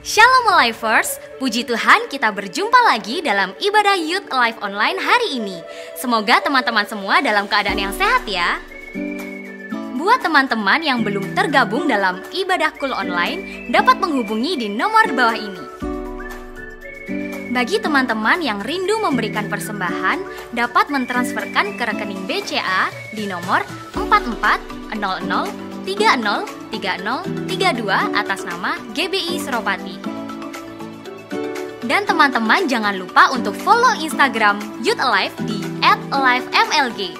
Shalom Lifers, puji Tuhan kita berjumpa lagi dalam ibadah Youth Live Online hari ini. Semoga teman-teman semua dalam keadaan yang sehat ya. Buat teman-teman yang belum tergabung dalam ibadah Cool Online, dapat menghubungi di nomor di bawah ini. Bagi teman-teman yang rindu memberikan persembahan, dapat mentransferkan ke rekening BCA di nomor 4400303032 atas nama GBI Seropati. Dan teman-teman jangan lupa untuk follow Instagram Youth Alive di @alivemlg.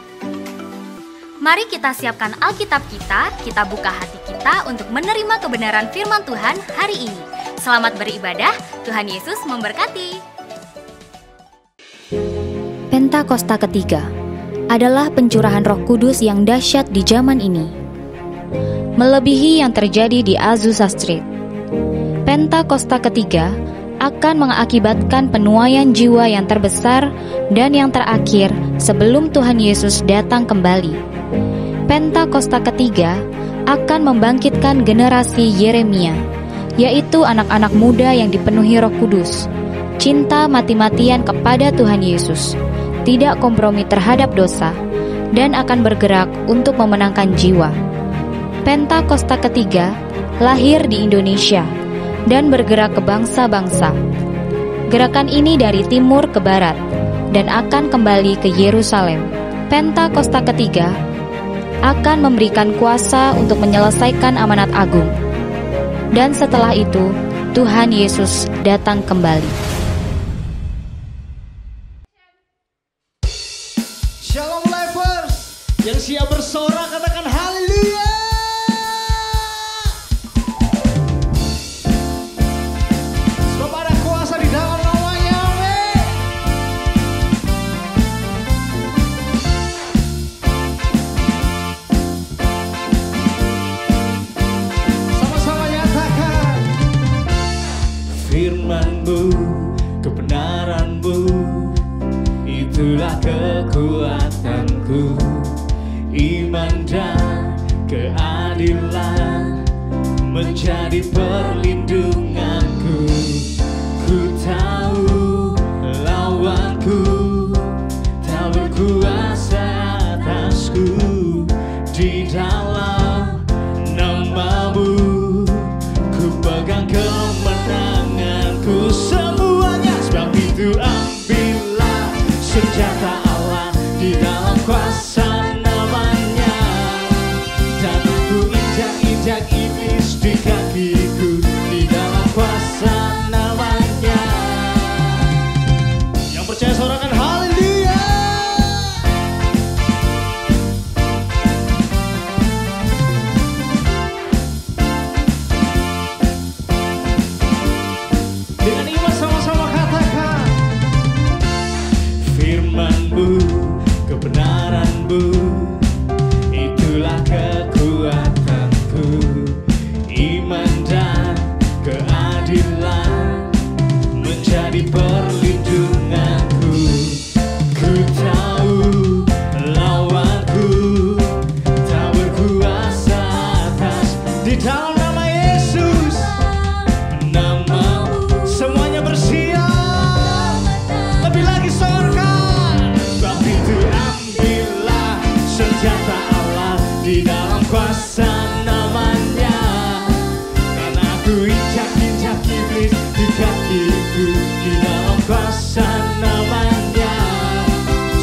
Mari kita siapkan Alkitab kita buka hati kita untuk menerima kebenaran firman Tuhan hari ini. Selamat beribadah, Tuhan Yesus memberkati. Pentakosta ketiga adalah pencurahan Roh Kudus yang dahsyat di zaman ini, melebihi yang terjadi di Azusa Street. Pentakosta ketiga akan mengakibatkan penuaian jiwa yang terbesar dan yang terakhir sebelum Tuhan Yesus datang kembali. Pentakosta ketiga akan membangkitkan generasi Yeremia, yaitu anak-anak muda yang dipenuhi Roh Kudus, cinta mati-matian kepada Tuhan Yesus, tidak kompromi terhadap dosa, dan akan bergerak untuk memenangkan jiwa. Pentakosta ketiga lahir di Indonesia dan bergerak ke bangsa-bangsa. Gerakan ini dari timur ke barat dan akan kembali ke Yerusalem. Pentakosta ketiga akan memberikan kuasa untuk menyelesaikan amanat agung. Dan setelah itu, Tuhan Yesus datang kembali. Shalom Lifers, yang siap bersorak katakan haleluya. Sebab ada kuasa di dalam namanya, amin. Sama-sama nyatakan firman-Mu, kebenaran-Mu, itulah kekuatanku. Iman dan keadilan menjadi perlindunganku. Ku tahu lawanku tak berkuasa atasku. Di dalam nama-Mu ku pegang kemenanganku semuanya. Sebab itu ambillah senjata Allah di dalam kuasa namanya, dan ku injak-injak iblis di kakiku di dalam kuasa namanya. Yang percaya sorakan haleluya. Dengan iman sama-sama katakan firman-Mu, kebenaran-Mu, itulah kekuatanku. Iman dan keadilan menjadi perlindunganku. Ku tahu lawanku tak berkuasa atas. Di dalam nama Yesus, nama-Mu, semuanya bersiap. Lebih lagi sorakan. Sebab itu ambillah senjata Allah di dalam kuasa namanya, dan aku injak-injak iblis di kakiku di dalam kuasa namanya.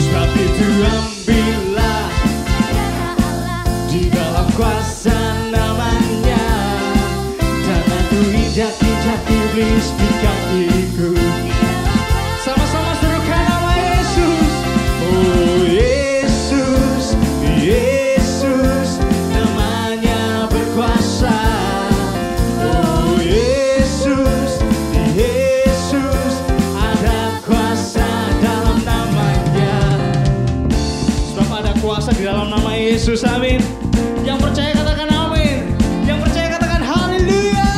Sebab itu ambillah di dalam kuasa namanya, dan aku injak-injak iblis di kakiku. Sama-sama serukan nama Yesus. Oh Yesus, Yesus, namanya berkuasa. Oh Yesus, Yesus, ada kuasa dalam namanya. Sebab ada kuasa di dalam nama Yesus, amin. Yang percaya katakan amin. Yang percaya katakan haleluya.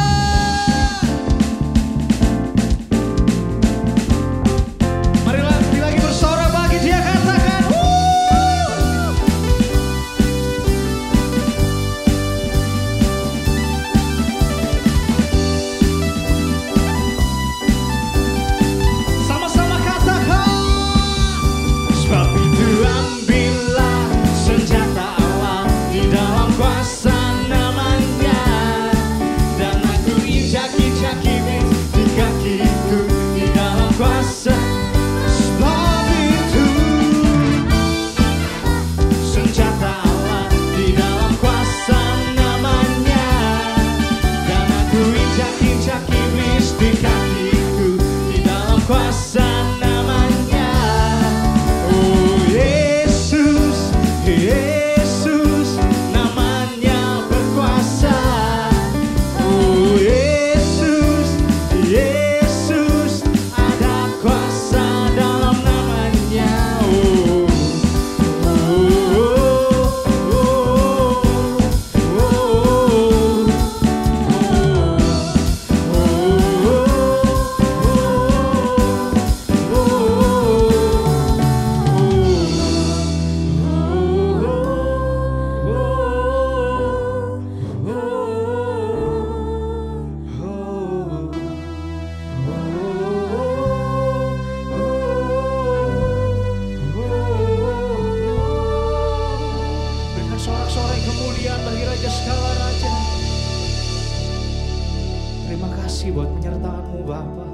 kasih buat penyertaan-Mu Bapa.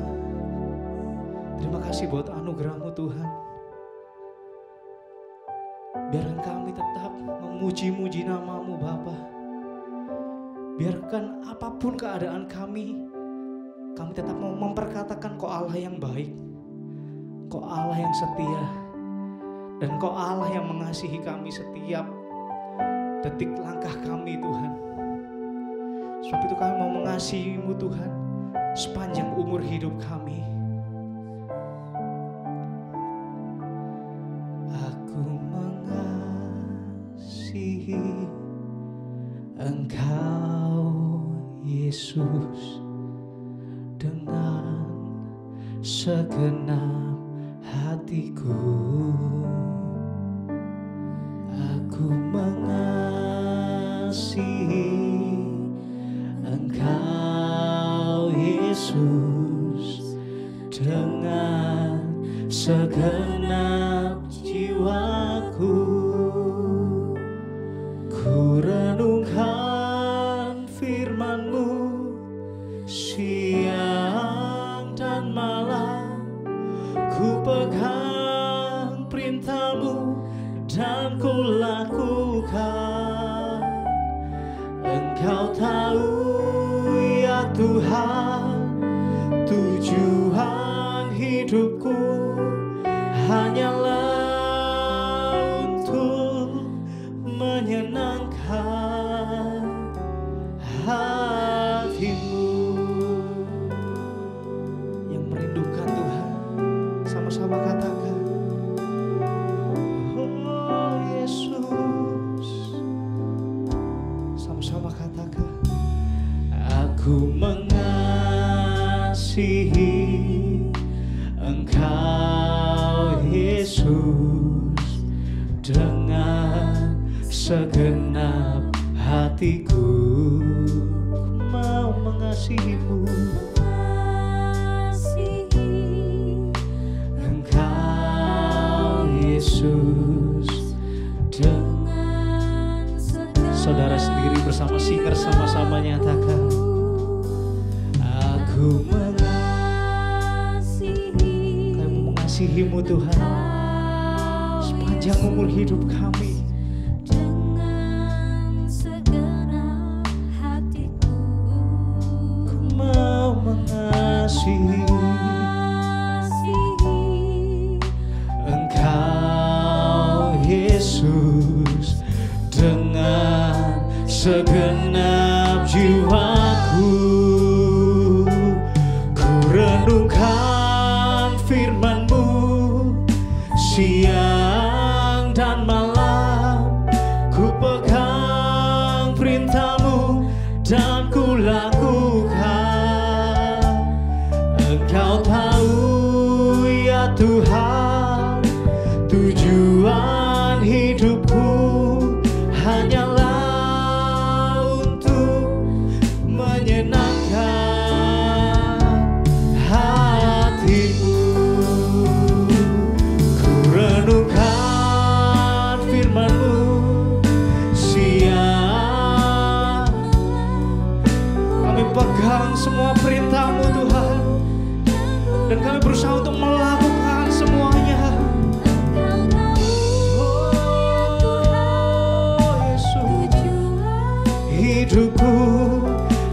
Terima kasih buat anugerah-Mu Tuhan. Biarkan kami tetap memuji-muji nama-Mu Bapa. Biarkan apapun keadaan kami tetap mau memperkatakan Kau Allah yang baik, Kau Allah yang setia, dan Kau Allah yang mengasihi kami setiap detik langkah kami Tuhan. Sebab itu kami mau mengasihi-Mu Tuhan sepanjang umur hidup kami. Aku mengasihi Engkau Yesus dengan segenap hatiku. Aku mengasihi Engkau Yesus dengan segenap jiwaku. Ku renungkan firman-Mu siang dan malam, ku pegang perintah-Mu dan ku lakukan. Engkau tahu ya Tuhan, tujuan hidupku hanyalah untuk menyenangkan hati-Mu. Yang merindukan Tuhan, sama-sama katakan, oh Yesus. Sama-sama katakan, aku mengasihi Engkau Yesus dengan segenap hatiku. Mau mengasihi-Mu, Engkau Yesus dengan saudara sendiri bersama singer sama-sama nyatakan, aku mengasihi-Mu Tuhan sepanjang umur hidup kami. Engkau Yesus dengan segenap jiwaku. Ku renungkan firman-Mu siang dan malam, ku pegang perintah-Mu dan ku lakukan. Engkau tahu ya Tuhan, tujuan hidupku hanyalah untuk menyenangkan hati-Mu. Ku renungkan firman-Mu siang, kami pegang semua perintah-Mu Tuhan, dan kami berusaha untuk melakukan semuanya. Oh Yesus, hidupku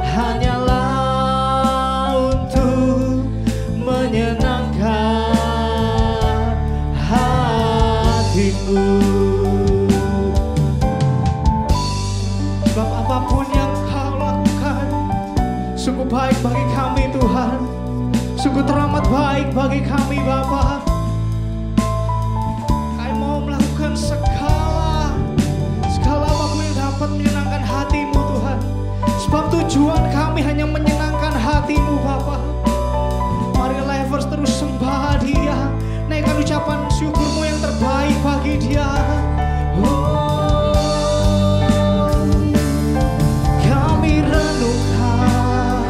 hanyalah untuk menyenangkan hati-Mu. Sebab apapun yang Kau lakukan sungguh baik bagi kami Tuhan, sungguh teramat baik bagi kami Bapa. Kami mau melakukan segala apapun yang dapat menyenangkan hati-Mu Tuhan. Sebab tujuan kami hanya menyenangkan hati-Mu Bapa. Mari Lifers terus sembah Dia, naikkan ucapan syukur-Mu yang terbaik bagi Dia. Kami renungkan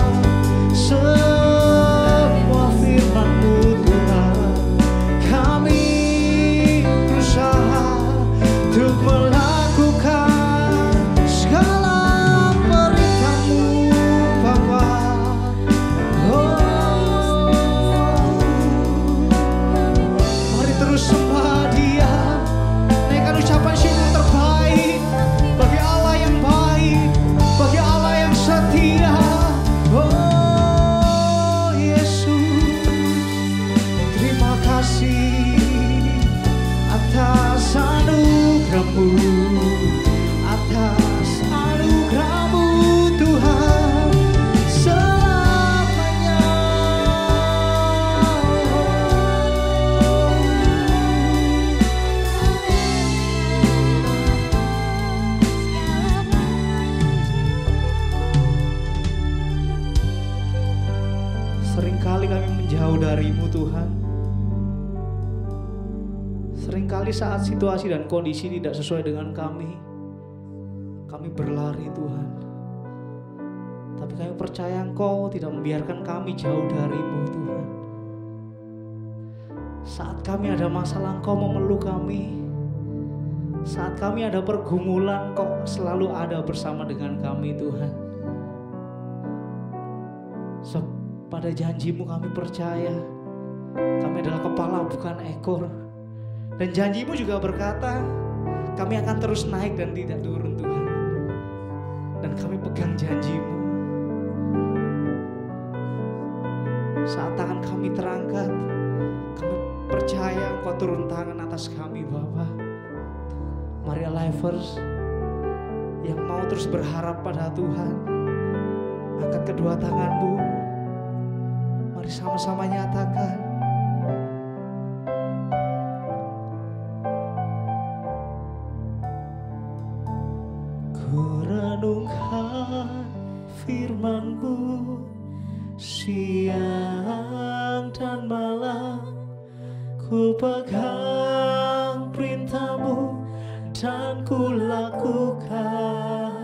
semua firman-Mu Tuhan. Kami berusaha untuk melakukan segala perintah-Mu Bapa. Seringkali kami menjauh dari-Mu Tuhan. Seringkali saat situasi dan kondisi tidak sesuai dengan kami berlari Tuhan. Tapi kami percaya Engkau tidak membiarkan kami jauh dari-Mu Tuhan. Saat kami ada masalah, Engkau memeluk kami. Saat kami ada pergumulan, Engkau selalu ada bersama dengan kami Tuhan. Pada janji-Mu kami percaya, kami adalah kepala bukan ekor. Dan janji-Mu juga berkata, kami akan terus naik dan tidak turun Tuhan. Dan kami pegang janji-Mu. Saat tangan kami terangkat, kami percaya Engkau turun tangan atas kami Bapa. Mari Lifers yang mau terus berharap pada Tuhan, angkat kedua tangan-Mu. Mari sama-sama nyatakan. Ku renungkan firman-Mu siang dan malam, ku pegang perintah-Mu dan ku lakukan.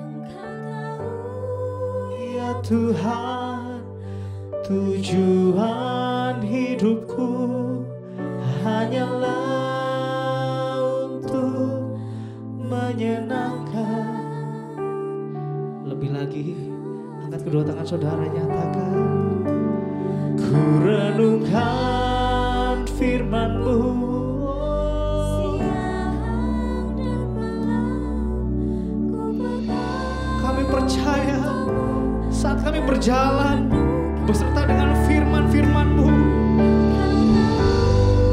Engkau tahu ya Tuhan, tujuan hidupku hanyalah untuk menyenangkan. Lebih lagi, angkat kedua tangan saudara, nyatakan. Ku renungkan firman-Mu siang dan malam, ku pegang. Kami percaya saat kami berjalan beserta dengan firman-firman-Mu,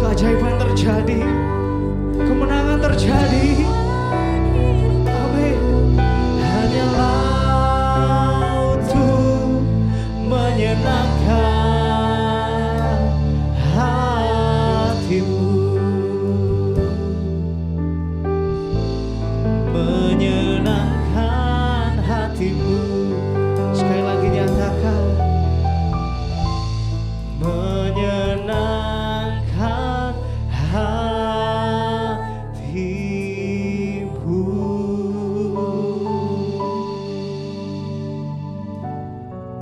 keajaiban terjadi, kemenangan terjadi. Amin. Hanyalah untuk menyenangkan hati-Mu, menyenangkan hati-Mu. Sekali lagi nyatakan, menyenangkan hati-Mu.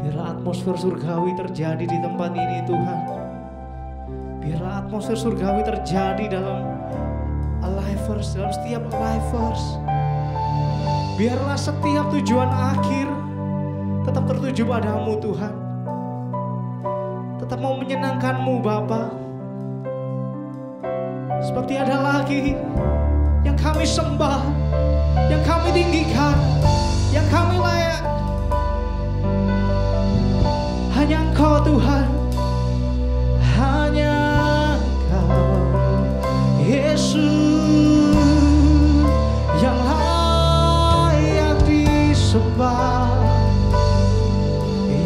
Biarlah atmosfer surgawi terjadi di tempat ini Tuhan. Biarlah atmosfer surgawi terjadi dalam Lifers, dalam setiap Lifers. Biarlah setiap tujuan akhir tetap tertuju padamu Tuhan. Tetap mau menyenangkan-Mu Bapa. Sebab tiada lagi yang kami sembah, yang kami tinggikan, yang kami layak. Hanya Engkau Tuhan, hanya Engkau Yesus yang layak disembah,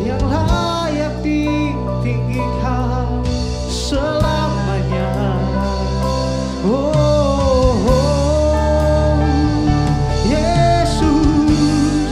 yang layak ditinggikan selamanya. Oh, Yesus,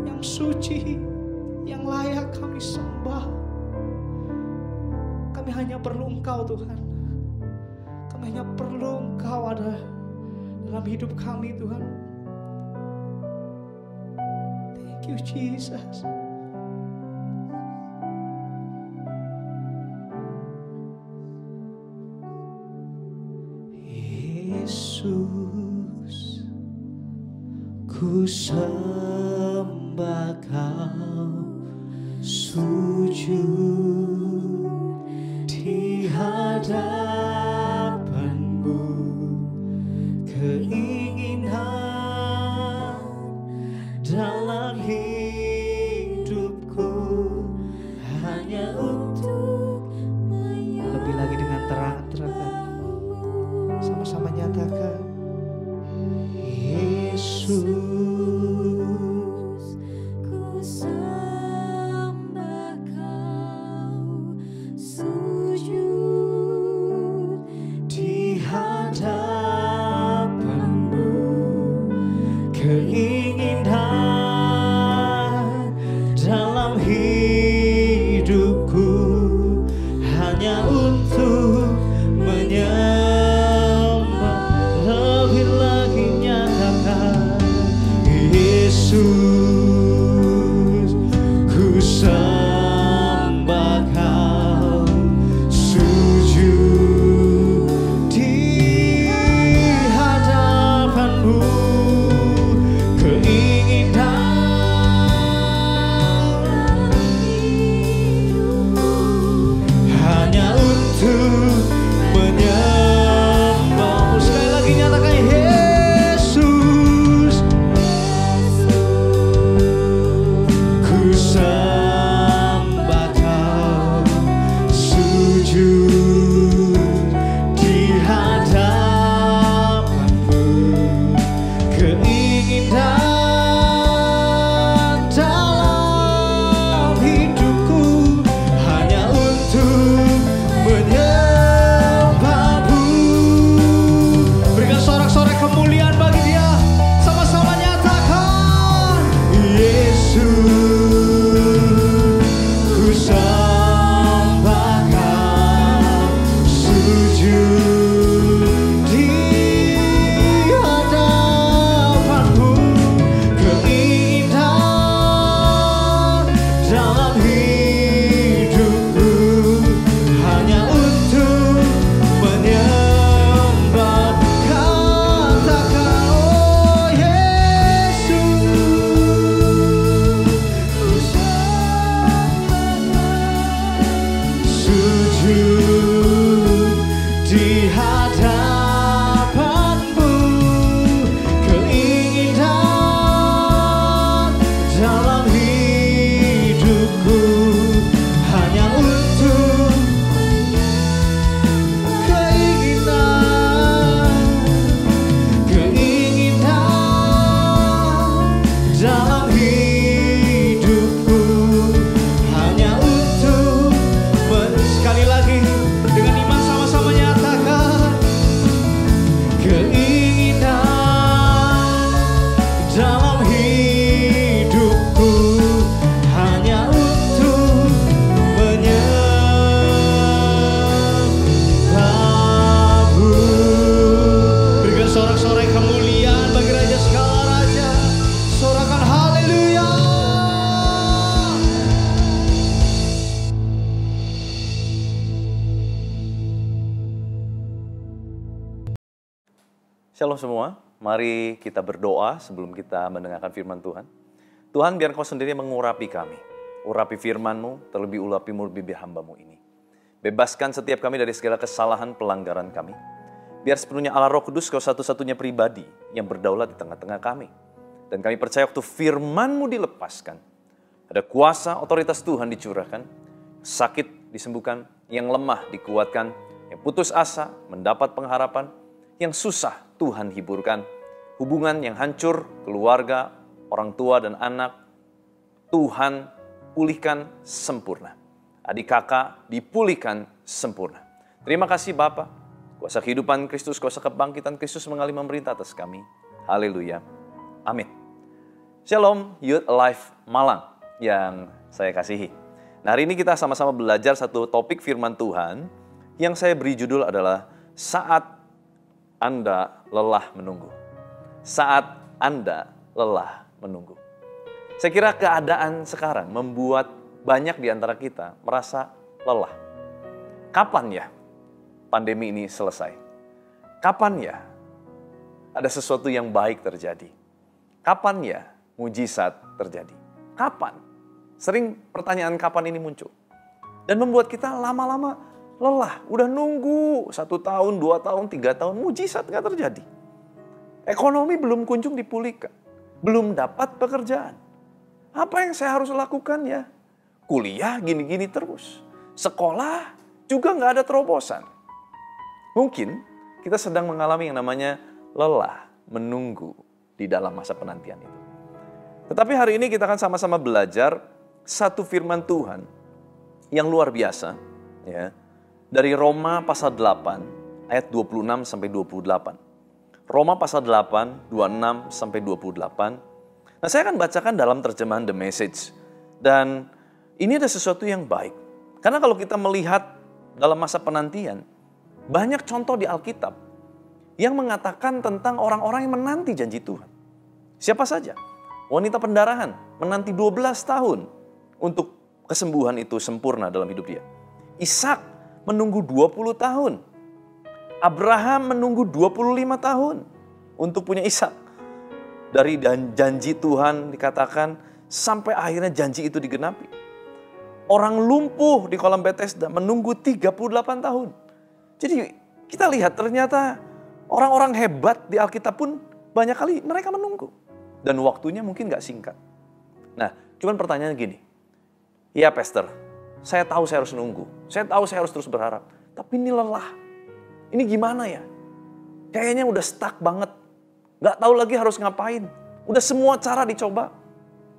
yang suci, yang layak kami sembah. Kami hanya perlu Engkau Tuhan. Kami hanya perlu Engkau ada dalam hidup kami Tuhan. Thank you Jesus. Yesus, ku sembah Kau, sujud di hadapan-Mu, keinginan dalam hidupku hanya untuk lebih lagi dengan terang-terangan sama-sama nyatakan Yesus, ku sembah Kau, sujud di hadapan-Mu, keinginan dalam hidupku hanya untuk menyembah. Lebih lagi nyatakan Yesus, ku sembah Kau, sujud di hadapan-Mu, keinginan hanya untuk menyembah. Sekali lagi nyatakan Yesus, ku sembah Kau, sujud di hadapan-Mu, keinginan dalam hidupku hanya untuk menyembah-Mu. Berikan sorak-sorai kemuliaan bagi Dia. Sama-sama nyatakan Yesus, ku sembah Kau, sujud di hadapan-Mu, keinginan dalam hidupku hanya untuk menyembah. Katakan oh Yesus, ku sujud di hadapan-Mu, keinginan dalam hidupku hanya untuk keinginan dalam hidupku hanya untuk sekali lagi dengan iman sama-sama nyatakan keinginan dalam hidupku hanya untuk menyembah-Mu. Berikan sorak-sorai kemuliaan bagi Raja segala raja. Sorakan haleluya. Shalom semua, mari kita berdoa sebelum kita mendengarkan firman Tuhan. Tuhan, biar Kau sendiri mengurapi kami. Urapi firman-Mu, terlebih ulapi mulut bibir hamba-Mu ini. Bebaskan setiap kami dari segala kesalahan pelanggaran kami. Biar sepenuhnya Allah Roh Kudus Kau satu-satunya pribadi yang berdaulat di tengah-tengah kami. Dan kami percaya waktu firman-Mu dilepaskan, ada kuasa otoritas Tuhan dicurahkan, sakit disembuhkan, yang lemah dikuatkan, yang putus asa mendapat pengharapan, yang susah Tuhan hiburkan, hubungan yang hancur, keluarga, orang tua dan anak, Tuhan pulihkan sempurna. Adik kakak dipulihkan sempurna. Terima kasih Bapa, kuasa kehidupan Kristus, kuasa kebangkitan Kristus mengalir memerintah atas kami. Haleluya. Amin. Shalom Youth Alive Malang yang saya kasihi. Nah, hari ini kita sama-sama belajar satu topik firman Tuhan yang saya beri judul adalah Saat Anda Lelah Menunggu. Saat Anda lelah menunggu. Saya kira keadaan sekarang membuat banyak di antara kita merasa lelah. Kapan ya pandemi ini selesai? Kapan ya ada sesuatu yang baik terjadi? Kapan ya mujizat terjadi? Kapan? Sering pertanyaan kapan ini muncul. Dan membuat kita lama-lama lelah. Udah nunggu 1 tahun, 2 tahun, 3 tahun, mujizat gak terjadi. Ekonomi belum kunjung dipulihkan. Belum dapat pekerjaan. Apa yang saya harus lakukan ya? Kuliah gini-gini terus. Sekolah juga gak ada terobosan. Mungkin kita sedang mengalami yang namanya lelah menunggu di dalam masa penantian itu. Tetapi hari ini kita akan sama-sama belajar satu firman Tuhan yang luar biasa, ya, dari Roma pasal 8 ayat 26 sampai 28. Roma pasal 8 26 sampai 28. Nah, saya akan bacakan dalam terjemahan The Message. Dan ini ada sesuatu yang baik. Karena kalau kita melihat dalam masa penantian, banyak contoh di Alkitab yang mengatakan tentang orang-orang yang menanti janji Tuhan. Siapa saja? Wanita pendarahan menanti 12 tahun untuk kesembuhan itu sempurna dalam hidup dia. Ishak menunggu 20 tahun. Abraham menunggu 25 tahun untuk punya Ishak. Dari janji Tuhan dikatakan sampai akhirnya janji itu digenapi. Orang lumpuh di kolam Bethesda menunggu 38 tahun. Jadi kita lihat ternyata orang-orang hebat di Alkitab pun banyak kali mereka menunggu. Dan waktunya mungkin gak singkat. Nah, cuman pertanyaan gini. Ya pastor, saya tahu saya harus nunggu. Saya tahu saya harus terus berharap. Tapi ini lelah. Ini gimana ya? Kayaknya udah stuck banget. Gak tahu lagi harus ngapain. Udah semua cara dicoba.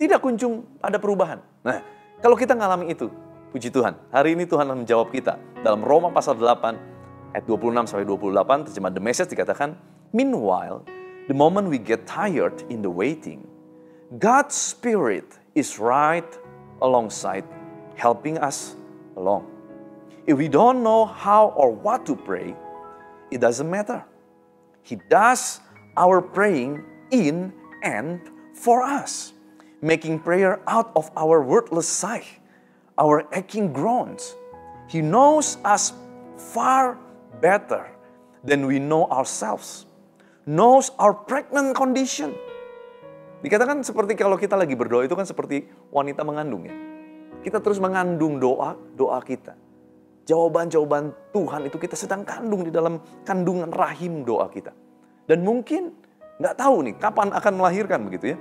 Tidak kunjung ada perubahan. Nah, kalau kita ngalami itu, puji Tuhan. Hari ini Tuhan menjawab kita. Dalam Roma pasal 8, ayat 26 sampai 28, terjemah The Message dikatakan, Meanwhile, the moment we get tired in the waiting, God's Spirit is right alongside, helping us along. If we don't know how or what to pray, it doesn't matter. He does our praying in and for us, making prayer out of our wordless sigh, our aching groans. He knows us far better than we know ourselves, knows our pregnant condition. Dikatakan seperti kalau kita lagi berdoa itu kan seperti wanita mengandung ya. Kita terus mengandung doa kita. Jawaban-jawaban Tuhan itu kita sedang kandung di dalam kandungan rahim doa kita. Dan mungkin nggak tahu nih kapan akan melahirkan begitu ya.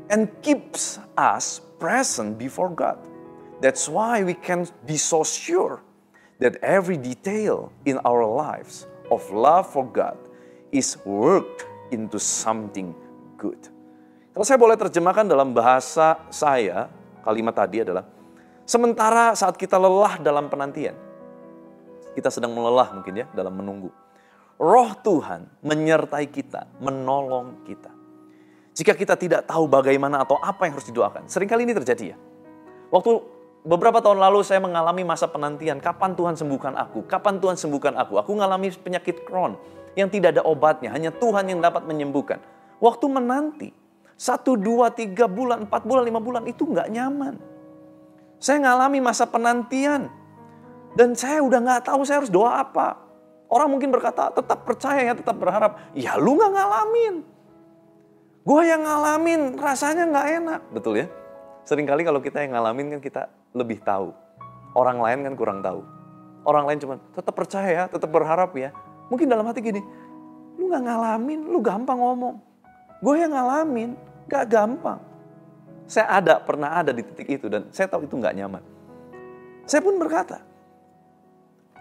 And keeps us present before God. That's why we can be so sure that every detail in our lives of love for God is worked into something good. Kalau saya boleh terjemahkan dalam bahasa saya, kalimat tadi adalah, sementara saat kita lelah dalam penantian, kita sedang melelah mungkin ya dalam menunggu, Roh Tuhan menyertai kita, menolong kita. Jika kita tidak tahu bagaimana atau apa yang harus didoakan, seringkali ini terjadi ya. Waktu beberapa tahun lalu saya mengalami masa penantian, kapan Tuhan sembuhkan aku, kapan Tuhan sembuhkan aku. Aku mengalami penyakit Crohn yang tidak ada obatnya, hanya Tuhan yang dapat menyembuhkan. Waktu menanti, 1, 2, 3 bulan, 4 bulan, 5 bulan itu nggak nyaman. Saya ngalami masa penantian dan saya udah nggak tahu saya harus doa apa. Orang mungkin berkata, tetap percaya ya, tetap berharap. Ya lu nggak ngalamin. Gue yang ngalamin rasanya nggak enak. Betul ya? Seringkali kalau kita yang ngalamin kan kita lebih tahu. Orang lain kan kurang tahu. Orang lain cuma tetap percaya ya, tetap berharap ya. Mungkin dalam hati gini, lu nggak ngalamin, lu gampang ngomong. Gue yang ngalamin, gak gampang. Saya pernah ada di titik itu dan saya tahu itu gak nyaman. Saya pun berkata,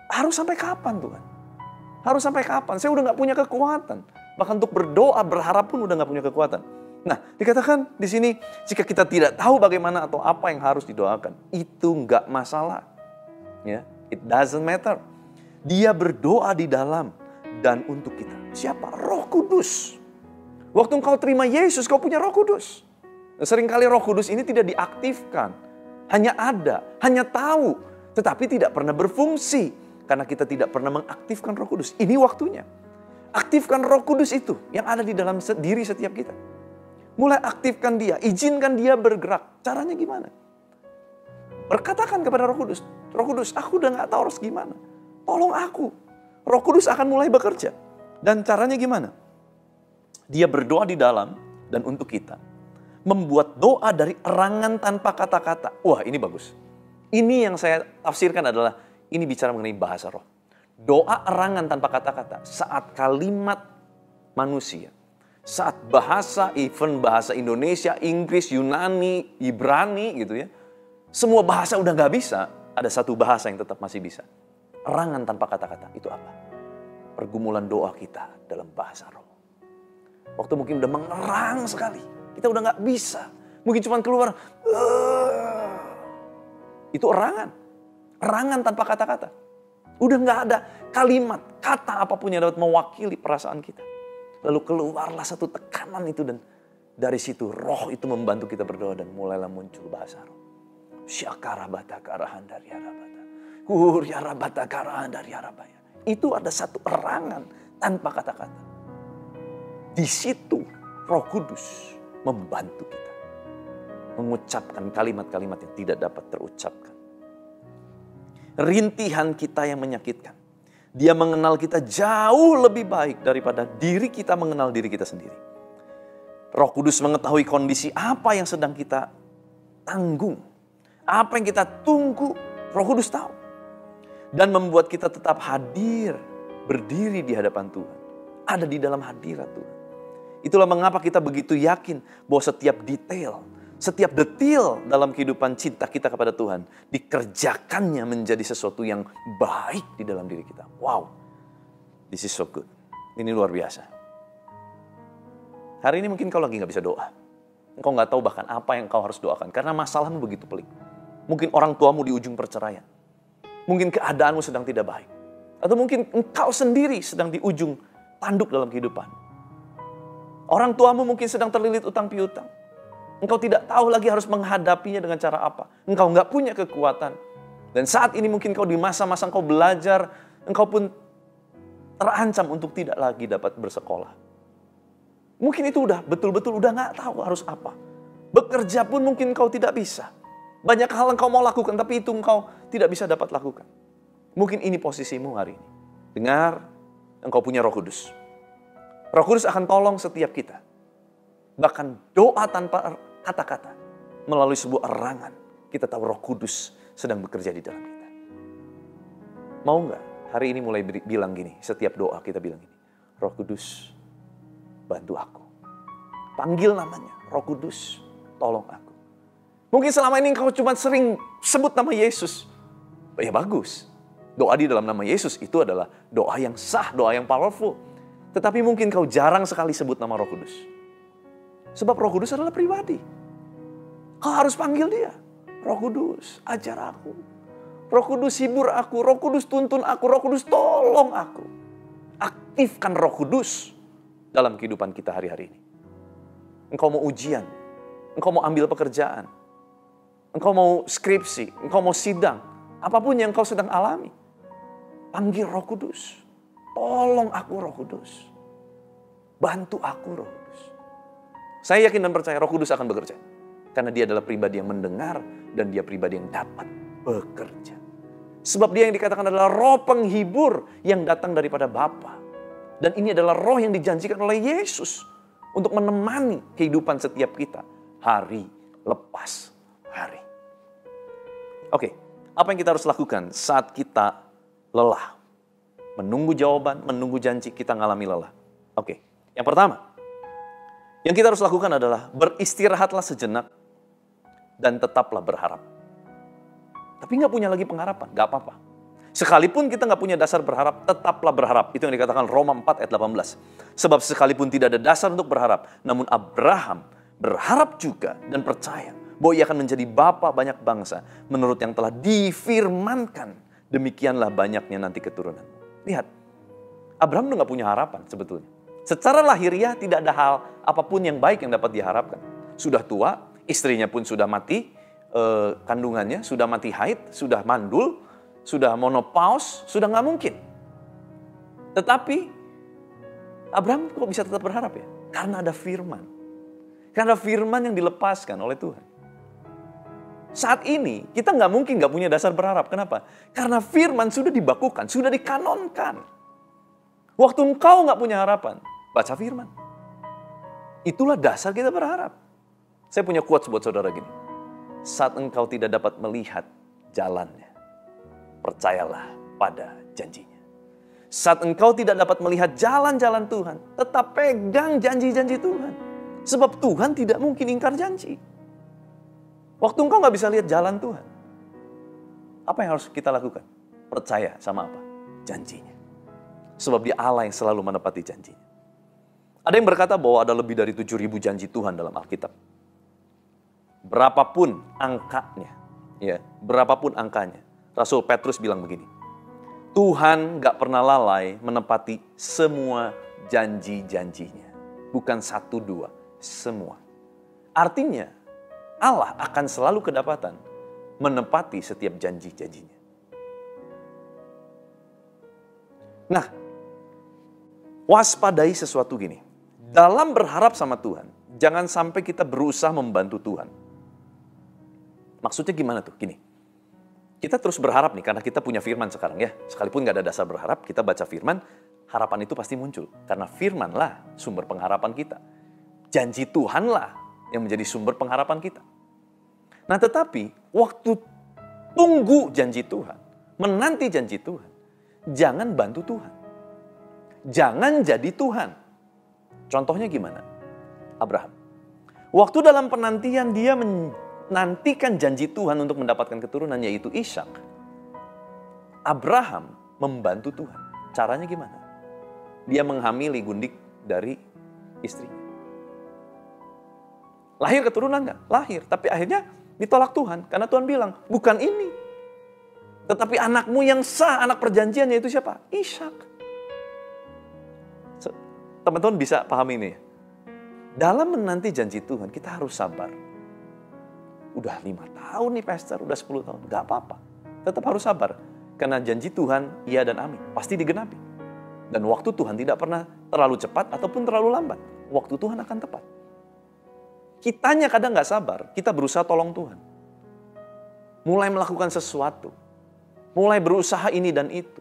harus sampai kapan Tuhan? Harus sampai kapan? Saya udah gak punya kekuatan. Bahkan untuk berdoa, berharap pun udah gak punya kekuatan. Nah, dikatakan di sini, jika kita tidak tahu bagaimana atau apa yang harus didoakan, itu gak masalah. Ya, it doesn't matter. Dia berdoa di dalam dan untuk kita. Siapa? Roh Kudus. Waktu engkau terima Yesus, kau punya Roh Kudus. Seringkali Roh Kudus ini tidak diaktifkan. Hanya ada, hanya tahu, tetapi tidak pernah berfungsi. Karena kita tidak pernah mengaktifkan Roh Kudus. Ini waktunya. Aktifkan Roh Kudus itu yang ada di dalam diri setiap kita. Mulai aktifkan dia, izinkan dia bergerak. Caranya gimana? Berkatakan kepada Roh Kudus, Roh Kudus, aku udah gak tahu harus gimana. Tolong aku. Roh Kudus akan mulai bekerja. Dan caranya gimana? Dia berdoa di dalam dan untuk kita. Membuat doa dari erangan tanpa kata-kata. Wah, ini bagus. Ini yang saya tafsirkan adalah, ini bicara mengenai bahasa roh. Doa erangan tanpa kata-kata. Saat kalimat manusia. Saat bahasa, even bahasa Indonesia, Inggris, Yunani, Ibrani gitu ya. Semua bahasa udah gak bisa. Ada satu bahasa yang tetap masih bisa. Erangan tanpa kata-kata. Itu apa? Pergumulan doa kita dalam bahasa roh. Waktu mungkin udah mengerang sekali. Kita udah gak bisa. Mungkin cuma keluar. Itu erangan. Erangan tanpa kata-kata. Udah gak ada kalimat, kata apapun yang dapat mewakili perasaan kita. Lalu keluarlah satu tekanan itu. Dan dari situ roh itu membantu kita berdoa. Dan mulailah muncul bahasa roh. Syakarabata karahan dari arabata. Kuryarabata karahan dari arabaya. Itu ada satu erangan tanpa kata-kata. Di situ Roh Kudus membantu kita mengucapkan kalimat-kalimat yang tidak dapat terucapkan. Rintihan kita yang menyakitkan. Dia mengenal kita jauh lebih baik daripada diri kita mengenal diri kita sendiri. Roh Kudus mengetahui kondisi apa yang sedang kita tanggung. Apa yang kita tunggu, Roh Kudus tahu. Dan membuat kita tetap hadir, berdiri di hadapan Tuhan. Ada di dalam hadirat Tuhan. Itulah mengapa kita begitu yakin bahwa setiap detail, setiap detil dalam kehidupan cinta kita kepada Tuhan dikerjakannya menjadi sesuatu yang baik di dalam diri kita. Wow, this is so good. Ini luar biasa. Hari ini mungkin kau lagi gak bisa doa. Engkau gak tahu bahkan apa yang kau harus doakan karena masalahmu begitu pelik. Mungkin orang tuamu di ujung perceraian. Mungkin keadaanmu sedang tidak baik. Atau mungkin engkau sendiri sedang di ujung tanduk dalam kehidupan. Orang tuamu mungkin sedang terlilit utang piutang. Engkau tidak tahu lagi harus menghadapinya dengan cara apa. Engkau nggak punya kekuatan. Dan saat ini mungkin kau di masa-masa engkau belajar, engkau pun terancam untuk tidak lagi dapat bersekolah. Mungkin itu udah betul-betul udah nggak tahu harus apa. Bekerja pun mungkin engkau tidak bisa. Banyak hal engkau mau lakukan tapi itu engkau tidak bisa dapat lakukan. Mungkin ini posisimu hari ini. Dengar, engkau punya Roh Kudus. Roh Kudus akan tolong setiap kita. Bahkan doa tanpa kata-kata. Melalui sebuah erangan. Kita tahu Roh Kudus sedang bekerja di dalam kita. Mau gak hari ini mulai bilang gini. Setiap doa kita bilang gini. Roh Kudus, bantu aku. Panggil namanya. Roh Kudus, tolong aku. Mungkin selama ini engkau cuma sering sebut nama Yesus. Ya bagus. Doa di dalam nama Yesus itu adalah doa yang sah, doa yang powerful. Tetapi mungkin kau jarang sekali sebut nama Roh Kudus. Sebab Roh Kudus adalah pribadi. Kau harus panggil dia. Roh Kudus, ajar aku. Roh Kudus, hibur aku. Roh Kudus, tuntun aku. Roh Kudus, tolong aku. Aktifkan Roh Kudus dalam kehidupan kita hari-hari ini. Engkau mau ujian. Engkau mau ambil pekerjaan. Engkau mau skripsi. Engkau mau sidang. Apapun yang engkau sedang alami. Panggil Roh Kudus. Tolong aku Roh Kudus. Bantu aku Roh Kudus. Saya yakin dan percaya Roh Kudus akan bekerja. Karena dia adalah pribadi yang mendengar dan dia pribadi yang dapat bekerja. Sebab dia yang dikatakan adalah roh penghibur yang datang daripada Bapa. Dan ini adalah roh yang dijanjikan oleh Yesus untuk menemani kehidupan setiap kita hari lepas hari. Oke, apa yang kita harus lakukan saat kita lelah? Menunggu jawaban, menunggu janji, kita ngalami lelah. Oke, yang pertama, yang kita harus lakukan adalah beristirahatlah sejenak dan tetaplah berharap. Tapi nggak punya lagi pengharapan, nggak apa-apa. Sekalipun kita nggak punya dasar berharap, tetaplah berharap. Itu yang dikatakan Roma 4 ayat 18. Sebab sekalipun tidak ada dasar untuk berharap, namun Abraham berharap juga dan percaya bahwa ia akan menjadi bapa banyak bangsa menurut yang telah difirmankan. Demikianlah banyaknya nanti keturunan. Lihat, Abraham tuh gak punya harapan sebetulnya. Secara lahiriah tidak ada hal apapun yang baik yang dapat diharapkan. Sudah tua, Istrinya pun sudah mati, kandungannya sudah mati haid, sudah mandul, sudah menopause, sudah nggak mungkin. Tetapi Abraham kok bisa tetap berharap ya? Karena ada firman. Karena firman yang dilepaskan oleh Tuhan. Saat ini kita nggak mungkin nggak punya dasar berharap. Kenapa? Karena firman sudah dibakukan, sudah dikanonkan. Waktu engkau nggak punya harapan, baca firman. Itulah dasar kita berharap. Saya punya quotes buat saudara gini. Saat engkau tidak dapat melihat jalannya, percayalah pada janjinya. Saat engkau tidak dapat melihat jalan-jalan Tuhan, tetap pegang janji-janji Tuhan. Sebab Tuhan tidak mungkin ingkar janji. Waktu engkau nggak bisa lihat jalan Tuhan, apa yang harus kita lakukan? Percaya sama apa? Janjinya. Sebab Dia Allah yang selalu menepati janjinya. Ada yang berkata bahwa ada lebih dari 7.000 janji Tuhan dalam Alkitab. Berapapun angkanya, ya, berapapun angkanya. Rasul Petrus bilang begini, Tuhan gak pernah lalai menepati semua janji-janjinya. Bukan 1, 2, semua. Artinya, Allah akan selalu kedapatan menepati setiap janji-janjinya. Nah, waspadai sesuatu gini. Dalam berharap sama Tuhan, jangan sampai kita berusaha membantu Tuhan. Maksudnya gimana tuh? Gini, kita terus berharap nih karena kita punya firman sekarang ya. Sekalipun gak ada dasar berharap, kita baca firman, harapan itu pasti muncul. Karena firmanlah sumber pengharapan kita. Janji Tuhanlah yang menjadi sumber pengharapan kita. Nah tetapi, waktu tunggu janji Tuhan, menanti janji Tuhan, jangan bantu Tuhan. Jangan jadi Tuhan. Contohnya gimana? Abraham. Waktu dalam penantian dia menantikan janji Tuhan untuk mendapatkan keturunan yaitu Ishak. Abraham membantu Tuhan. Caranya gimana? Dia menghamili gundik dari istrinya. Lahir keturunan nggak? Lahir. Tapi akhirnya ditolak Tuhan. Karena Tuhan bilang, bukan ini. Tetapi anakmu yang sah, anak perjanjian yaitu siapa? Ishak. Teman-teman bisa paham ini ya? Dalam menanti janji Tuhan, kita harus sabar. Udah 5 tahun nih pastor, udah 10 tahun. Gak apa-apa. Tetap harus sabar. Karena janji Tuhan, iya dan amin. Pasti digenapi. Dan waktu Tuhan tidak pernah terlalu cepat ataupun terlalu lambat. Waktu Tuhan akan tepat. Kitanya kadang gak sabar. Kita berusaha tolong Tuhan. Mulai melakukan sesuatu. Mulai berusaha ini dan itu.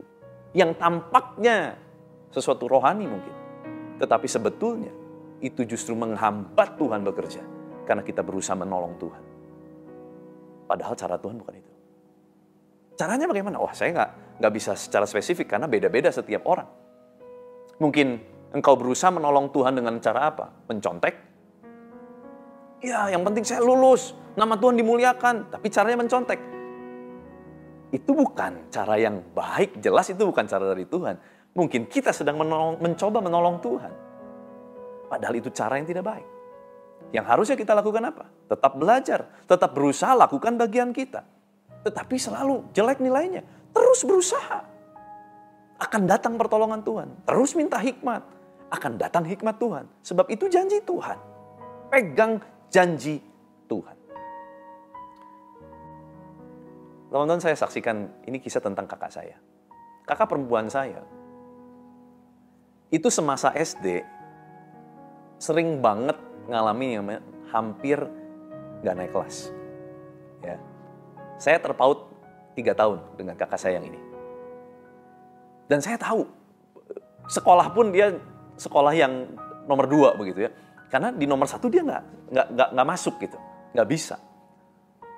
Yang tampaknya sesuatu rohani mungkin. Tetapi sebetulnya itu justru menghambat Tuhan bekerja. Karena kita berusaha menolong Tuhan. Padahal cara Tuhan bukan itu. Caranya bagaimana? Wah, saya nggak bisa secara spesifik karena beda-beda setiap orang. Mungkin engkau berusaha menolong Tuhan dengan cara apa? Mencontek? Ya, yang penting saya lulus. Nama Tuhan dimuliakan. Tapi caranya mencontek. Itu bukan cara yang baik. Jelas itu bukan cara dari Tuhan. Mungkin kita sedang mencoba menolong Tuhan. Padahal itu cara yang tidak baik. Yang harusnya kita lakukan apa? Tetap belajar. Tetap berusaha lakukan bagian kita. Tetapi selalu jelek nilainya. Terus berusaha. Akan datang pertolongan Tuhan. Terus minta hikmat. Akan datang hikmat Tuhan. Sebab itu janji Tuhan. Pegang janji Tuhan. Teman-teman, saya saksikan ini kisah tentang kakak saya. Kakak perempuan saya. Itu semasa SD sering banget ngalamin yang hampir gak naik kelas. Ya. Saya terpaut 3 tahun dengan kakak saya yang ini. Dan saya tahu, sekolah pun dia sekolah yang nomor 2 begitu ya. Karena di nomor 1 dia nggak masuk gitu, nggak bisa.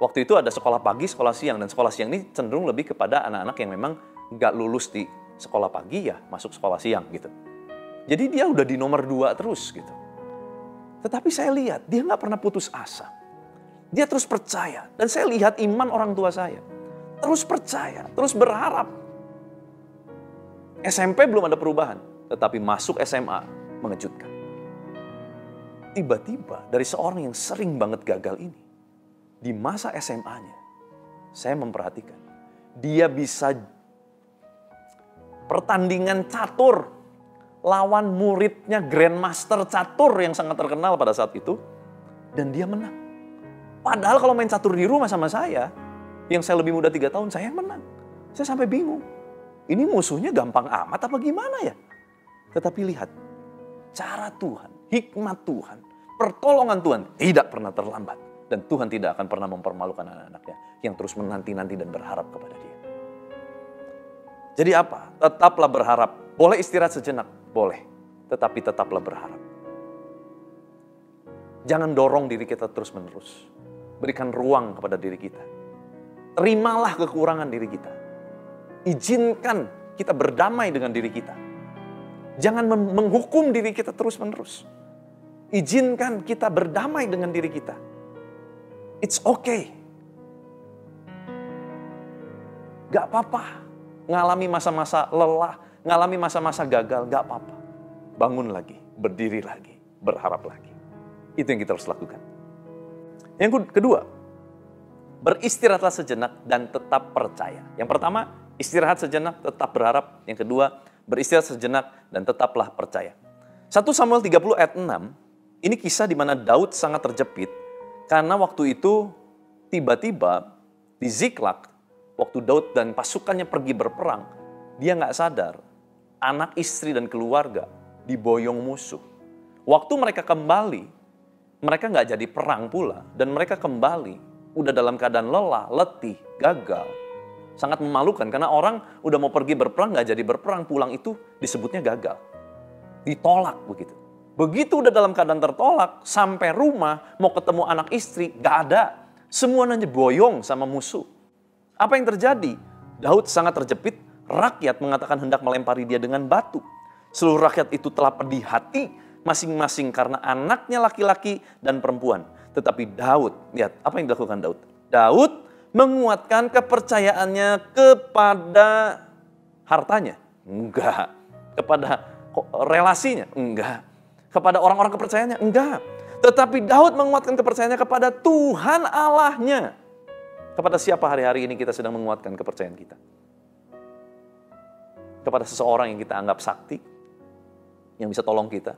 Waktu itu ada sekolah pagi, sekolah siang. Dan sekolah siang ini cenderung lebih kepada anak-anak yang memang nggak lulus di sekolah pagi ya masuk sekolah siang gitu. Jadi dia udah di nomor 2 terus gitu. Tetapi saya lihat dia nggak pernah putus asa. Dia terus percaya. Dan saya lihat iman orang tua saya. Terus percaya, terus berharap. SMP belum ada perubahan. Tetapi masuk SMA mengejutkan. Tiba-tiba dari seorang yang sering banget gagal ini. Di masa SMA-nya, saya memperhatikan. Dia bisa pertandingan catur. Lawan muridnya Grandmaster catur yang sangat terkenal pada saat itu. Dan dia menang. Padahal kalau main catur di rumah sama saya, yang saya lebih muda 3 tahun, saya yang menang. Saya sampai bingung. Ini musuhnya gampang amat apa gimana ya? Tetapi lihat, cara Tuhan, hikmat Tuhan, pertolongan Tuhan tidak pernah terlambat. Dan Tuhan tidak akan pernah mempermalukan anak-anaknya yang terus menanti-nanti dan berharap kepada Dia. Jadi apa? Tetaplah berharap. Boleh istirahat sejenak? Boleh. Tetapi tetaplah berharap. Jangan dorong diri kita terus-menerus. Berikan ruang kepada diri kita. Terimalah kekurangan diri kita. Izinkan kita berdamai dengan diri kita. Jangan menghukum diri kita terus-menerus. Izinkan kita berdamai dengan diri kita. It's okay. Gak apa-apa. Ngalami masa-masa lelah, ngalami masa-masa gagal, gak apa-apa. Bangun lagi, berdiri lagi, berharap lagi. Itu yang kita harus lakukan. Yang kedua, beristirahatlah sejenak dan tetap percaya. Yang pertama, istirahat sejenak, tetap berharap. Yang kedua, beristirahat sejenak dan tetaplah percaya. 1 Samuel 30 ayat 6, ini kisah di mana Daud sangat terjepit karena waktu itu tiba-tiba di Ziklag, waktu Daud dan pasukannya pergi berperang, dia nggak sadar anak istri dan keluarga diboyong musuh. Waktu mereka kembali, mereka nggak jadi perang pula dan mereka kembali udah dalam keadaan lelah, letih, gagal. Sangat memalukan karena orang udah mau pergi berperang nggak jadi berperang, pulang itu disebutnya gagal. Ditolak begitu. Begitu udah dalam keadaan tertolak, sampai rumah mau ketemu anak istri, nggak ada. Semuanya boyong sama musuh. Apa yang terjadi? Daud sangat terjepit, rakyat mengatakan hendak melempari dia dengan batu. Seluruh rakyat itu telah pedih hati masing-masing karena anaknya laki-laki dan perempuan. Tetapi Daud, lihat apa yang dilakukan Daud. Daud menguatkan kepercayaannya kepada hartanya? Enggak. Kepada relasinya? Enggak. Kepada orang-orang kepercayaannya? Enggak. Tetapi Daud menguatkan kepercayaannya kepada Tuhan Allahnya. Kepada siapa hari-hari ini kita sedang menguatkan kepercayaan kita? Kepada seseorang yang kita anggap sakti, yang bisa tolong kita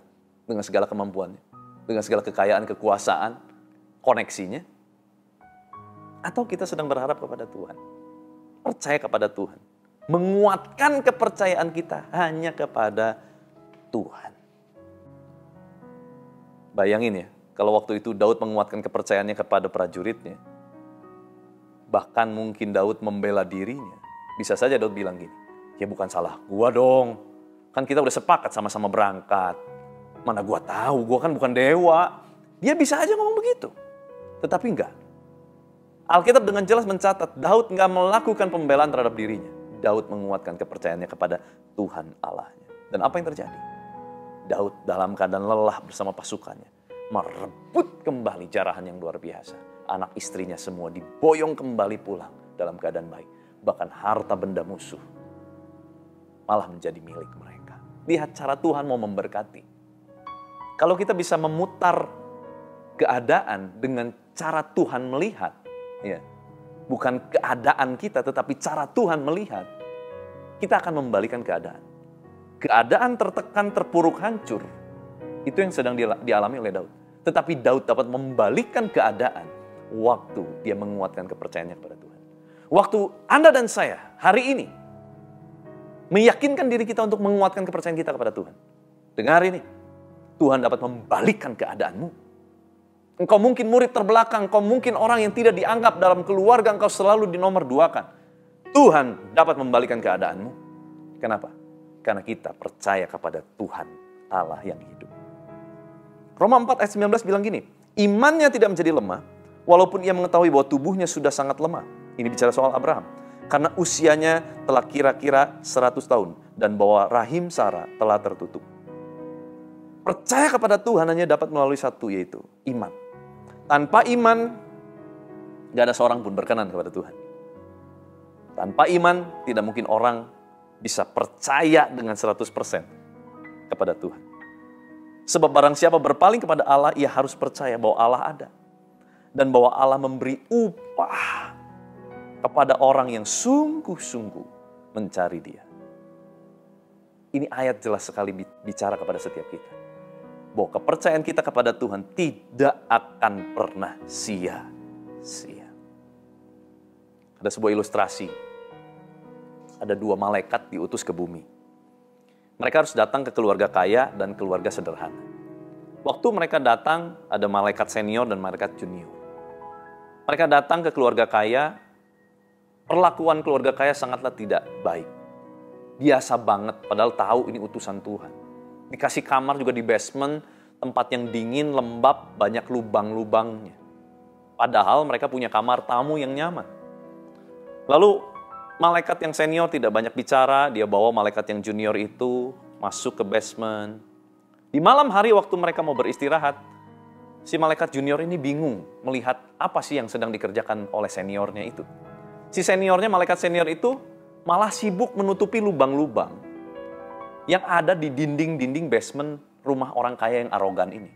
dengan segala kemampuannya, dengan segala kekayaan, kekuasaan, koneksinya. Atau kita sedang berharap kepada Tuhan, percaya kepada Tuhan, menguatkan kepercayaan kita hanya kepada Tuhan. Bayangin ya, kalau waktu itu Daud menguatkan kepercayaannya kepada prajuritnya, bahkan mungkin Daud membela dirinya. Bisa saja Daud bilang gini, ya bukan salah gua dong, kan kita udah sepakat sama-sama berangkat. Mana gua tahu, gua kan bukan dewa. Dia bisa aja ngomong begitu. Tetapi enggak. Alkitab dengan jelas mencatat, Daud enggak melakukan pembelaan terhadap dirinya. Daud menguatkan kepercayaannya kepada Tuhan Allahnya. Dan apa yang terjadi? Daud dalam keadaan lelah bersama pasukannya, merebut kembali jarahan yang luar biasa. Anak istrinya semua diboyong kembali pulang dalam keadaan baik. Bahkan harta benda musuh malah menjadi milik mereka. Lihat cara Tuhan mau memberkati. Kalau kita bisa memutar keadaan dengan cara Tuhan melihat, ya, bukan keadaan kita tetapi cara Tuhan melihat, kita akan membalikan keadaan. Keadaan tertekan, terpuruk, hancur, itu yang sedang dialami oleh Daud. Tetapi Daud dapat membalikkan keadaan waktu dia menguatkan kepercayaannya kepada Tuhan. Waktu Anda dan saya hari ini meyakinkan diri kita untuk menguatkan kepercayaan kita kepada Tuhan. Dengar ini, Tuhan dapat membalikkan keadaanmu. Engkau mungkin murid terbelakang, engkau mungkin orang yang tidak dianggap dalam keluarga, engkau selalu dinomorduakan. Tuhan dapat membalikkan keadaanmu. Kenapa? Karena kita percaya kepada Tuhan Allah yang hidup. Roma 4 ayat 19 bilang gini, imannya tidak menjadi lemah, walaupun ia mengetahui bahwa tubuhnya sudah sangat lemah. Ini bicara soal Abraham. Karena usianya telah kira-kira 100 tahun, dan bahwa rahim Sarah telah tertutup. Percaya kepada Tuhan hanya dapat melalui satu, yaitu iman. Tanpa iman, gak ada seorang pun berkenan kepada Tuhan. Tanpa iman, tidak mungkin orang bisa percaya dengan 100% kepada Tuhan. Sebab barang siapa berpaling kepada Allah, ia harus percaya bahwa Allah ada. Dan bahwa Allah memberi upah kepada orang yang sungguh-sungguh mencari Dia. Ini ayat jelas sekali bicara kepada setiap kita. Bahwa kepercayaan kita kepada Tuhan tidak akan pernah sia-sia. sia. Ada sebuah ilustrasi. Ada 2 malaikat diutus ke bumi. Mereka harus datang ke keluarga kaya dan keluarga sederhana. Waktu mereka datang, ada malaikat senior dan malaikat junior. Mereka datang ke keluarga kaya, perlakuan keluarga kaya sangatlah tidak baik. Biasa banget, padahal tahu ini utusan Tuhan. Dikasih kamar juga di basement, tempat yang dingin, lembab, banyak lubang-lubangnya. Padahal mereka punya kamar tamu yang nyaman. Lalu malaikat yang senior tidak banyak bicara, dia bawa malaikat yang junior itu masuk ke basement. Di malam hari waktu mereka mau beristirahat, si malaikat junior ini bingung melihat apa sih yang sedang dikerjakan oleh seniornya itu. Si seniornya, malaikat senior itu malah sibuk menutupi lubang-lubang yang ada di dinding-dinding basement rumah orang kaya yang arogan ini.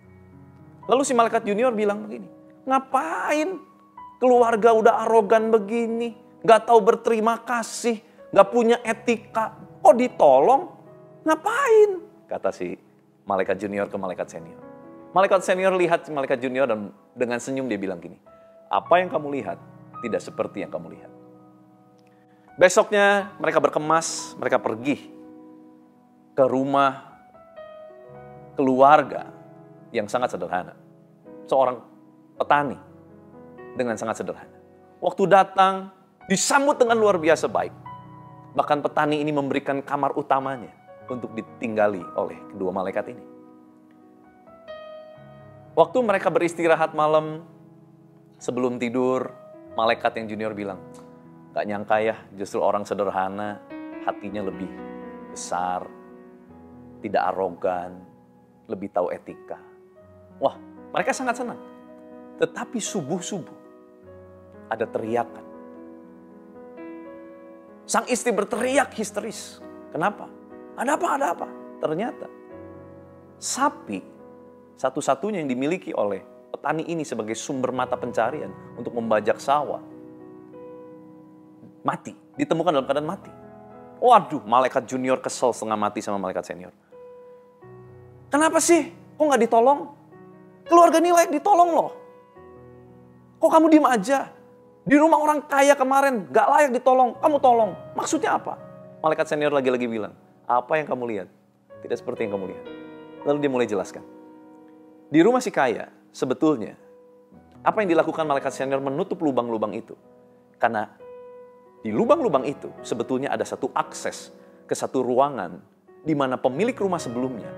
Lalu si malaikat junior bilang begini, ngapain keluarga udah arogan begini, gak tahu berterima kasih, gak punya etika, kok ditolong, ngapain? Kata si malaikat junior ke malaikat senior. Malaikat senior lihat malaikat junior dan dengan senyum dia bilang gini, apa yang kamu lihat tidak seperti yang kamu lihat. Besoknya mereka berkemas, mereka pergi ke rumah keluarga yang sangat sederhana. Seorang petani dengan sangat sederhana. Waktu datang disambut dengan luar biasa baik. Bahkan petani ini memberikan kamar utamanya untuk ditinggali oleh kedua malaikat ini. Waktu mereka beristirahat malam, sebelum tidur, malaikat yang junior bilang, gak nyangka ya, justru orang sederhana, hatinya lebih besar, tidak arogan, lebih tahu etika. Wah, mereka sangat senang. Tetapi subuh-subuh, ada teriakan. Sang istri berteriak histeris. Kenapa? Ada apa, ada apa? Ternyata, sapi satu-satunya yang dimiliki oleh petani ini sebagai sumber mata pencarian untuk membajak sawah, mati, ditemukan dalam keadaan mati. Waduh, malaikat junior kesel setengah mati sama malaikat senior. Kenapa sih? Kok nggak ditolong? Keluarga ini layak ditolong loh. Kok kamu diem aja? Di rumah orang kaya kemarin, gak layak ditolong, kamu tolong. Maksudnya apa? Malaikat senior lagi-lagi bilang, apa yang kamu lihat? Tidak seperti yang kamu lihat. Lalu dia mulai jelaskan. Di rumah si kaya, sebetulnya, apa yang dilakukan malaikat senior menutup lubang-lubang itu. Karena di lubang-lubang itu sebetulnya ada satu akses ke satu ruangan di mana pemilik rumah sebelumnya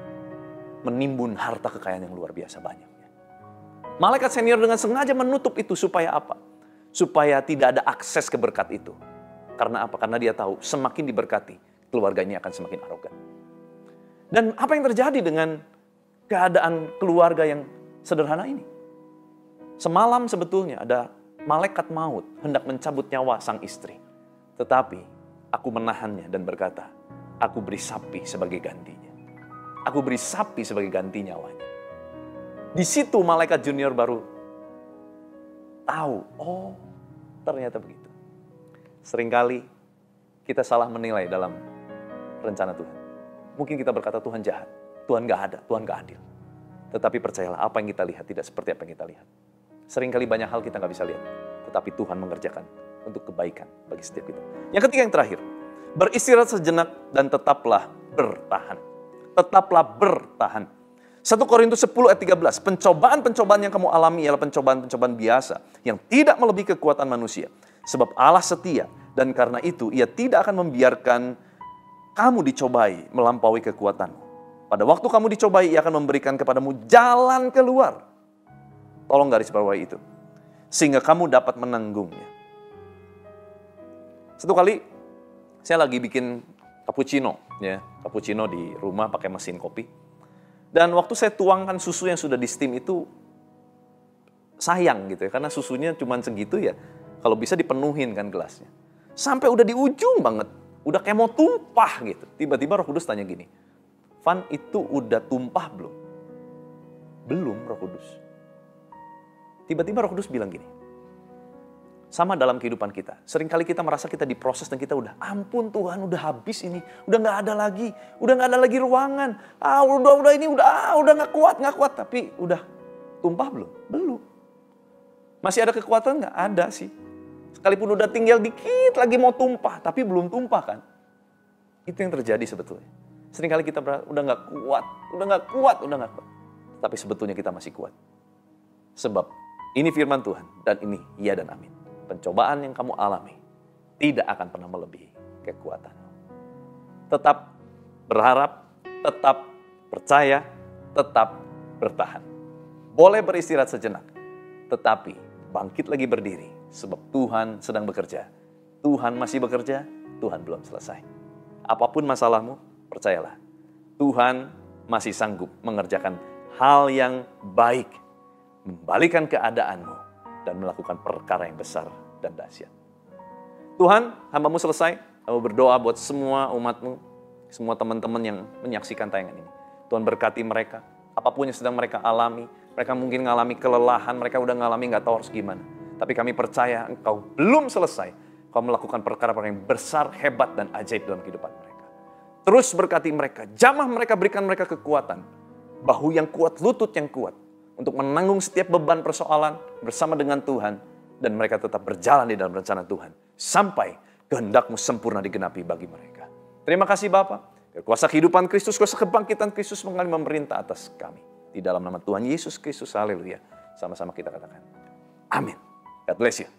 menimbun harta kekayaan yang luar biasa banyaknya. Malaikat senior dengan sengaja menutup itu supaya apa? Supaya tidak ada akses ke berkat itu. Karena apa? Karena dia tahu semakin diberkati, keluarganya akan semakin arogan. Dan apa yang terjadi dengan keadaan keluarga yang sederhana ini? Semalam sebetulnya ada malaikat maut hendak mencabut nyawa sang istri. Tetapi aku menahannya dan berkata, aku beri sapi sebagai gantinya. Aku beri sapi sebagai ganti nyawanya. Di situ malaikat junior baru tahu, oh ternyata begitu. Seringkali kita salah menilai dalam rencana Tuhan. Mungkin kita berkata Tuhan jahat, Tuhan gak ada, Tuhan gak adil. Tetapi percayalah apa yang kita lihat tidak seperti apa yang kita lihat. Seringkali banyak hal kita gak bisa lihat, tetapi Tuhan mengerjakan untuk kebaikan bagi setiap kita. Yang ketiga, yang terakhir, beristirahat sejenak dan tetaplah bertahan. Tetaplah bertahan. 1 Korintus 10 ayat 13, pencobaan-pencobaan yang kamu alami ialah pencobaan-pencobaan biasa yang tidak melebihi kekuatan manusia. Sebab Allah setia dan karena itu ia tidak akan membiarkan kamu dicobai melampaui kekuatanmu. Pada waktu kamu dicobai, ia akan memberikan kepadamu jalan keluar. Tolong garis bawahi itu. Sehingga kamu dapat menanggungnya. Satu kali saya lagi bikin cappuccino, ya, cappuccino di rumah pakai mesin kopi. Dan waktu saya tuangkan susu yang sudah di steam itu sayang gitu ya, karena susunya cuma segitu ya. Kalau bisa dipenuhin kan gelasnya. Sampai udah di ujung banget, udah kayak mau tumpah gitu. Tiba-tiba Roh Kudus tanya gini, Van, itu udah tumpah belum? Belum, Roh Kudus. Tiba-tiba Roh Kudus bilang gini, sama dalam kehidupan kita. Seringkali kita merasa kita diproses dan kita udah, ampun Tuhan, udah habis ini. Udah gak ada lagi. Udah gak ada lagi ruangan. Udah gak kuat. Tapi udah tumpah belum? Belum. Masih ada kekuatan nggak? Ada sih. Sekalipun udah tinggal dikit lagi mau tumpah, tapi belum tumpah kan. Itu yang terjadi sebetulnya. Seringkali kita udah nggak kuat. Tapi sebetulnya kita masih kuat. Sebab ini firman Tuhan dan ini ya dan amin. Pencobaan yang kamu alami tidak akan pernah melebihi kekuatanmu. Tetap berharap, tetap percaya, tetap bertahan. Boleh beristirahat sejenak, tetapi bangkit lagi berdiri. Sebab Tuhan sedang bekerja. Tuhan masih bekerja, Tuhan belum selesai. Apapun masalahmu, percayalah. Tuhan masih sanggup mengerjakan hal yang baik. Membalikan keadaanmu dan melakukan perkara yang besar dan dahsyat. Tuhan, hamba-Mu selesai. Hamba berdoa buat semua umat-Mu, semua teman-teman yang menyaksikan tayangan ini. Tuhan berkati mereka, apapun yang sedang mereka alami. Mereka mungkin mengalami kelelahan, mereka udah ngalami nggak tahu harus gimana. Tapi kami percaya Engkau belum selesai. Kau melakukan perkara-perkara yang besar, hebat, dan ajaib dalam kehidupan mereka. Terus berkati mereka, jamah mereka, berikan mereka kekuatan. Bahu yang kuat, lutut yang kuat. Untuk menanggung setiap beban persoalan bersama dengan Tuhan. Dan mereka tetap berjalan di dalam rencana Tuhan. Sampai kehendak-Mu sempurna digenapi bagi mereka. Terima kasih Bapa. Kuasa kehidupan Kristus, kuasa kebangkitan Kristus mengalami memerintah atas kami. Di dalam nama Tuhan Yesus Kristus, haleluya. Sama-sama kita katakan, amin. God bless you.